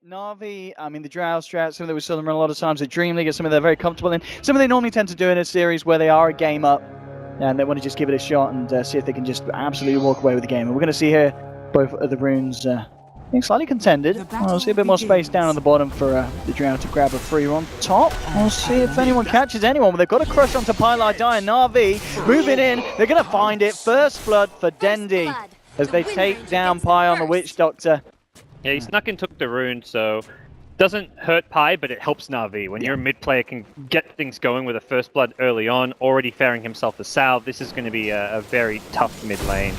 NaVi, I mean, the Drow strat, something that we saw them run a lot of times at Dream League, is something they're very comfortable in. Something they normally tend to do in a series where they are a game up and they want to just give it a shot and see if they can just absolutely walk away with the game. And we're going to see here both of the runes being slightly contended. We'll see a bit more space down on the bottom for the Drow to grab a free on top. We'll see if anyone catches anyone. But they've got a crush onto Pylai Die and NaVi moving in. They're going to find it. First blood for Dendi as they take down Pi on the Witch Doctor. Yeah, he snuck and took the rune, so doesn't hurt Pi, but it helps NaVi. When you're a mid player, can get things going with a first blood early on, already faring himself a salve. This is going to be a very tough mid lane.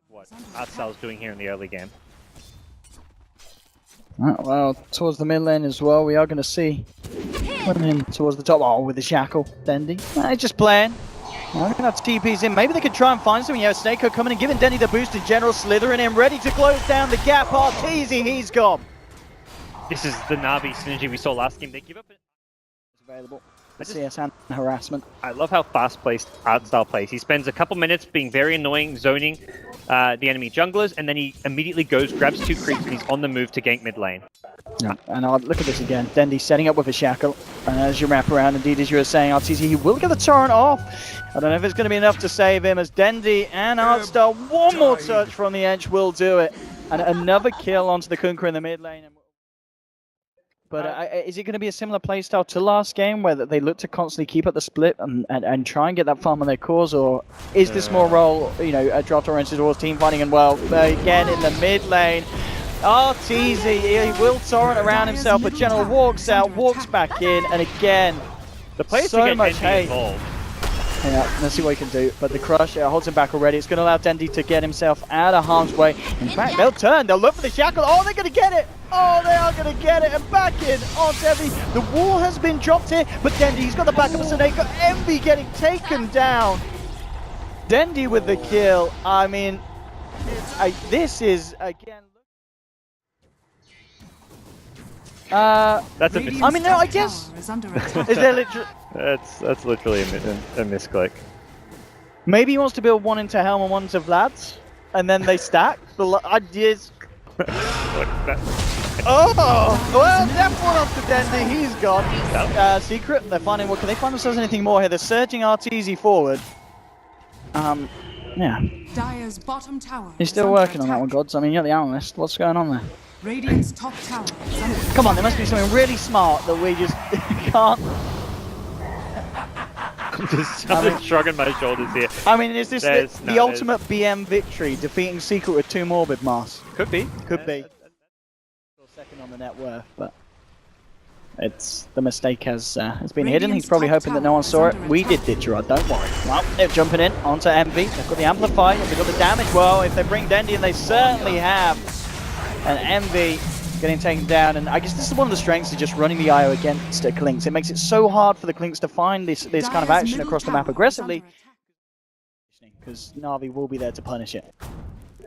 What Artsal's doing here in the early game. Well, towards the mid lane as well, we are going to see running in towards the top. Oh, with the shackle, Dendi. Just playing. They're going to have TPs in. Maybe they could try and find something. Yeah, Snako coming and giving Dendi the boost in general. Slithering in, ready to close down the gap. Arteezy, he's gone. This is the NaVi synergy we saw last game. They give up it. It's available. CS and harassment. I love how fast-paced Artstyle plays. He spends a couple minutes being very annoying, zoning the enemy junglers, and then he immediately goes, grabs 2 creeps, and he's on the move to gank mid lane. Yeah, and look at this again. Dendi setting up with a shackle. And as you wrap around, indeed, as you were saying, Arteezy, he will get the torrent off. I don't know if it's going to be enough to save him, as Dendi and Artstyle, one more touch from the edge will do it. And another kill onto the Kunkka in the mid lane. But is it going to be a similar playstyle to last game, where they look to constantly keep up the split and try and get that farm on their cores, or is this more role, you know, draft-oriented towards team fighting? And well, again in the mid lane, Arteezy, he will torrent around himself, but General walks out, walks back in, and again, the players so much hate. Involved. Yeah, let's see what he can do. But the crush holds him back already. It's going to allow Dendi to get himself out of harm's way. In fact, they'll turn. They'll look for the shackle. Oh, they're going to get it. Oh, they are going to get it. And back in on Envy. The wall has been dropped here, but Dendi, he's got the backup of Snako. Envy getting taken down. Dendi with the kill. I mean, this is, again... that's a miss. I mean, no, I guess... is there literally... That's literally a misclick. Maybe he wants to build one into Helm and one into Vlad's, and then they stack. The ideas. Oh, well, death one up to Dendi. He's gone. Secret. They're finding. What can they find themselves anything more here? They're surging Arteezy forward. Yeah. Dire's bottom tower. He's still working on that one, Gods. I mean, you're the analyst. What's going on there? Radiant's top tower. Come on, there must be something really smart that we just can't. I'm just shrugging my shoulders here. I mean, is this the ultimate BM victory, defeating Secret with 2 Morbid masks? Could be. Could be. Second on the net worth, but it's the mistake has been hidden. He's probably hoping that no one saw it. We did Gerard, don't worry. Well, they're jumping in onto Envy. They've got the Amplify, they've got the damage. Well, if they bring Dendi, and they certainly have, and Envy getting taken down, and I guess this is one of the strengths of just running the IO against Clinks. It makes it so hard for the Clinks to find this kind of action across the map aggressively, because NaVi will be there to punish it.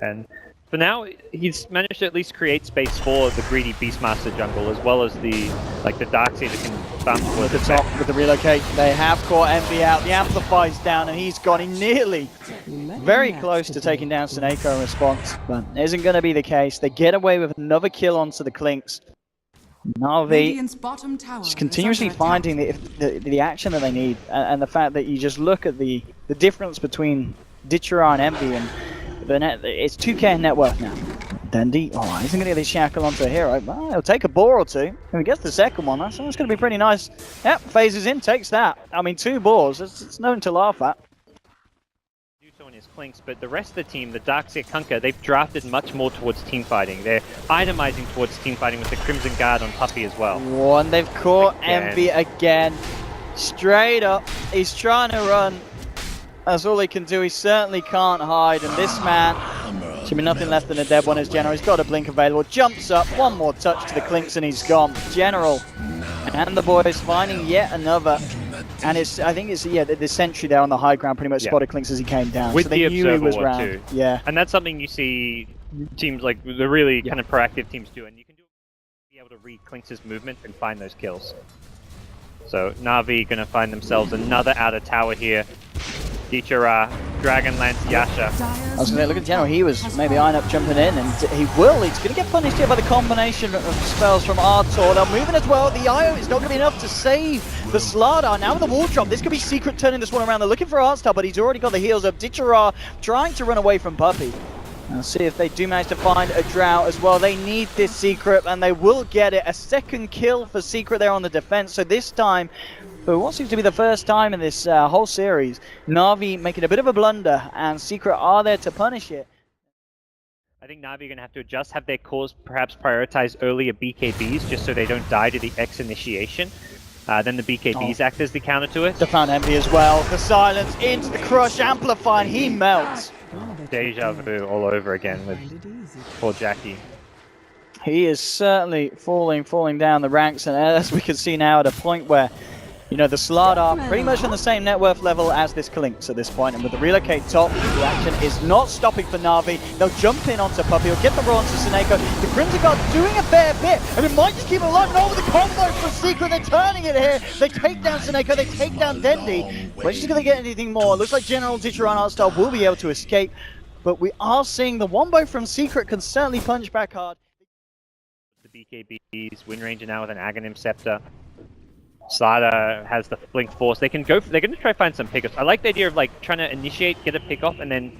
And for now, he's managed to at least create space for the greedy Beastmaster jungle, as well as the Darkseid that can bounce towards the top with the relocate. They have caught Envy out. The Amplify's down, and he's gone. He nearly, very close to taking down Snako in response, but it isn't going to be the case. They get away with another kill onto the Clinks. NaVi just continuously finding the action that they need, and the fact that you just look at the difference between Ditchera and Envy, and it's 2k net worth now. Dendi, oh, he's going to get this shackle onto a hero. Well, he'll take a boar or 2. If he gets the second one, that's going to be pretty nice. Yep, phases in, takes that. I mean, 2 boars, it's nothing to laugh at. Do so in his Clinks, but the rest of the team, the Darkseid Kunkka, they've drafted much more towards team fighting. They're itemizing towards team fighting with the Crimson Guard on Puppey as well. One, they've caught Envy again. Straight up, he's trying to run. That's all he can do. He certainly can't hide, and this man should be nothing less than a dead one as General. He's got a blink available, jumps up, one more touch to the Clinks, and he's gone. General and the boys finding yet another, and I think it's the sentry there on the high ground pretty much spotted Clinks as he came down, with so they knew he was round. Too. Yeah, and that's something you see teams like the really kind of proactive teams do, and you can be able to read Clinks' movement and find those kills. So NaVi going to find themselves another outer tower here. Dichara, Dragonlance, Yasha. I was going to say, look at General, he was maybe eyeing up jumping in, and he's going to get punished here by the combination of spells from Artor. They're moving as well, the IO is not going to be enough to save the Slardar. Now with the wall drop, this could be Secret turning this one around. They're looking for Artstar, but he's already got the heals up. Dichara trying to run away from Puppey. I'll see if they do manage to find a Drought as well. They need this Secret, and they will get it. A second kill for Secret there on the defense. So this time, for what seems to be the first time in this whole series, NaVi making a bit of a blunder, and Secret are there to punish it. I think NaVi are going to have to adjust, have their cores perhaps prioritize earlier BKBs just so they don't die to the X initiation. Then the BKBs act as the counter to it. They found Envy as well. The silence into the crush, amplifying, he melts. Deja vu all over again with poor Jackie. He is certainly falling down the ranks, and as we can see now at a point where, you know, the Slardar pretty much on the same net worth level as this Klinks at this point, and with the relocate top, the action is not stopping for NaVi. They'll jump in onto Puppey, he'll get the raw onto Seneko. The Crimson Guard doing a fair bit, and it might just keep it alive, and over the combo for Secret, they're turning it here. They take down Seneko, they take down Dendi. We're just going to get anything more. It looks like General Dichara and Artstar will be able to escape, but we are seeing the wombo from Secret can certainly punch back hard. The BKBs, Windranger now with an Aghanim Scepter. Slardar has the Blink Force. They're going to try to find some pickups. I like the idea of like trying to initiate, get a pick off, and then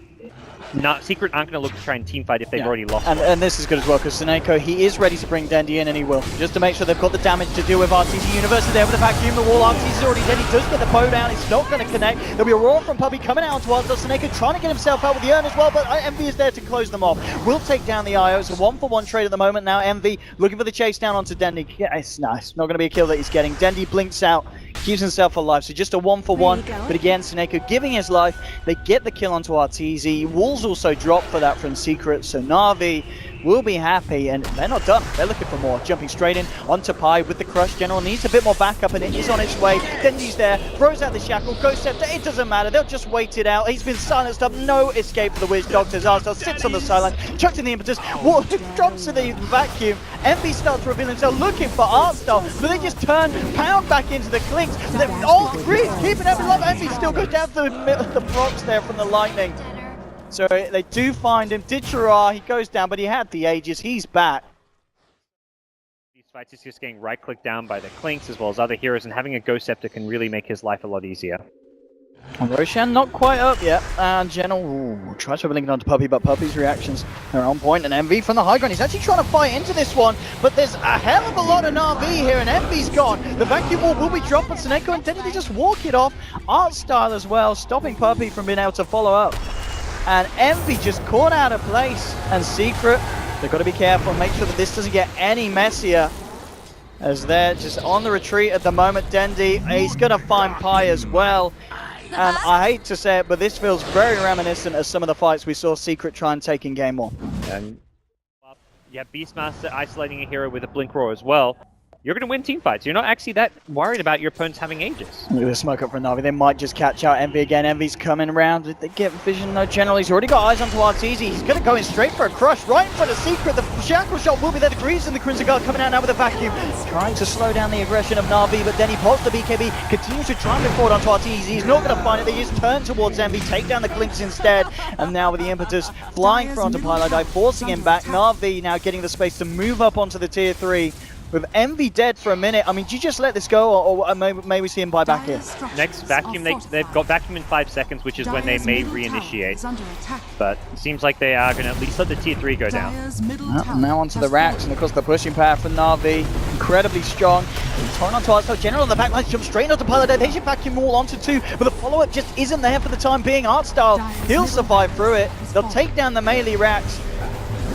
Secret aren't going to look to try and teamfight if they've already lost. And this is good as well, because Seneko, he is ready to bring Dendi in, and he will, just to make sure they've got the damage to deal with. RTC University there with the vacuum, the wall. RTC is already dead. He does get the bow down. It's not going to connect. There'll be a roar from Puppey coming out towards us. Seneko trying to get himself out with the urn as well, but Envy is there to close them off. Will take down the IO. It's a 1-for-1 trade at the moment. Now Envy looking for the chase down onto Dendi. Yeah, it's nice. Not going to be a kill that he's getting. Dendi blinks out, keeps himself alive. So just a 1-for-1. But again, Seneko giving his life. They get the kill onto RTZ. Walls also drop for that from Secret, so NaVi will be happy, and they're not done. They're looking for more. Jumping straight in onto Pi with the crush. General needs a bit more backup, and it is on its way. Dendi's there, throws out the shackle, Ghost Scepter, it doesn't matter. They'll just wait it out. He's been silenced up, no escape for the Witch Doctors. Artstar sits on the sideline, chucks in the impetus, drops to the vacuum. Envy starts revealing himself, looking for Artstar, but they just turn, pound back into the Klinks. All three keeping Envy alive. Envy still goes down to the procs there from the lightning. So they do find him. Dichara, he goes down, but he had the Aegis. He's back. These fights is just getting right-clicked down by the Klinks as well as other heroes, and having a Ghost Scepter can really make his life a lot easier. And Roshan not quite up yet. And General tries to link it onto Puppey, but Puppey's reactions are on point. And Envy from the high ground. He's actually trying to fight into this one, but there's a hell of a lot of NaVi here, and Envy's gone. The vacuum wall will be dropped, but Seneko and Dendi, they just walk it off. Artstar as well, stopping Puppey from being able to follow up. And Envy just caught out of place, and Secret, they've got to be careful and make sure that this doesn't get any messier, as they're just on the retreat at the moment. Dendi, he's going to find Pi as well, and I hate to say it, but this feels very reminiscent of some of the fights we saw Secret try and take in Game 1. And yeah, Beastmaster isolating a hero with a Blink Roar as well. You're going to win team fights. You're not actually that worried about your opponents having Aegis. Look at the smoke up from NaVi. They might just catch out Envy again. Envy's coming around. Did they get vision? No, General. He's already got eyes onto RTZ. He's going to go in straight for a crush right in front of Secret. The shackle shot will be there. The Greaves and the Crimson Guard coming out now with a vacuum. Trying to slow down the aggression of NaVi, but then he pops the BKB. Continues to try and move forward onto RTZ. He's not going to find it. They just turn towards Envy, take down the Klinks instead. And now with the impetus flying front of Pilot Dive, forcing him back. NaVi now getting the space to move up onto the tier 3. With Envy dead for a minute, I mean, do you just let this go, or may we see him buy back here? Next vacuum, they've got vacuum in 5 seconds, which is when they may reinitiate. But it seems like they are going to at least let the tier 3 go down. Now onto the racks, and of course the pushing power from NaVi, incredibly strong. Torn onto Artstar, General on the backline, jumps straight onto Pilot. They should vacuum all onto 2, but the follow-up just isn't there for the time being. Artstar, he'll survive through it. They'll take down the melee racks.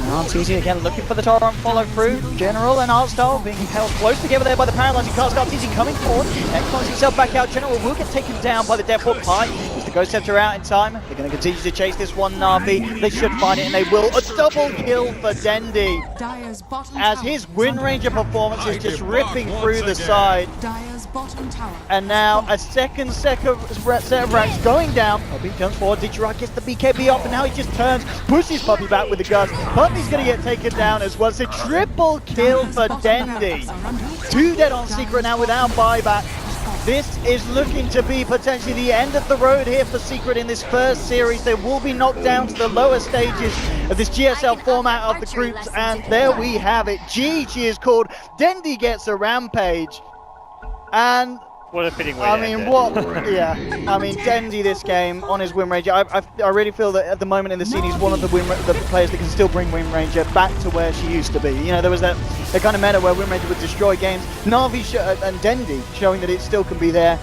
RTZ again looking for the Torrent follow through. General and Artstar being held close together there by the paralyzing cast. RTZ coming forward, closing himself back out. General will get taken down by the Deathwalk Pi. Is the Ghost Scepter out in time? They're going to continue to chase this one NaVi. They should find it, and they will. A double kill for Dendi, as his Windranger performance is just ripping through the side. And now a second set of racks going down. Puppey comes forward. Dichara gets the BKB off, and now he just turns, pushes Puppey back with the guts. Puppey's going to get taken down as well. It's a triple kill for Dendi. 2 dead on Secret now without buyback. this is looking to be potentially the end of the road here for Secret in this first series. They will be knocked down to the lower stages of this GSL format of the groups, and there we have it. GG is called. Dendi gets a Rampage, and what a fitting way I to mean, end it. what? Yeah, I mean, Dendi this game on his Windranger. I really feel that at the moment in the scene, he's one of the players that can still bring Windranger back to where she used to be. You know, there was that kind of meta where Windranger would destroy games. NaVi and Dendi showing that it still can be there.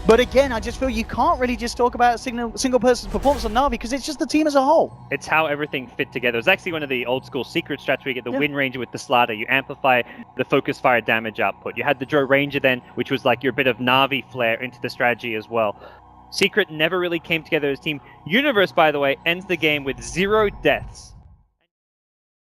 But again, I just feel you can't really just talk about a single person's performance on NaVi because it's just the team as a whole. It's how everything fit together. It's actually one of the old school Secret strats where you get the Windranger with the Slaughter. You amplify the focus fire damage output. You had the Drow Ranger then, which was like your bit of NaVi flair into the strategy as well. Secret never really came together as a team. Universe, by the way, ends the game with 0 deaths.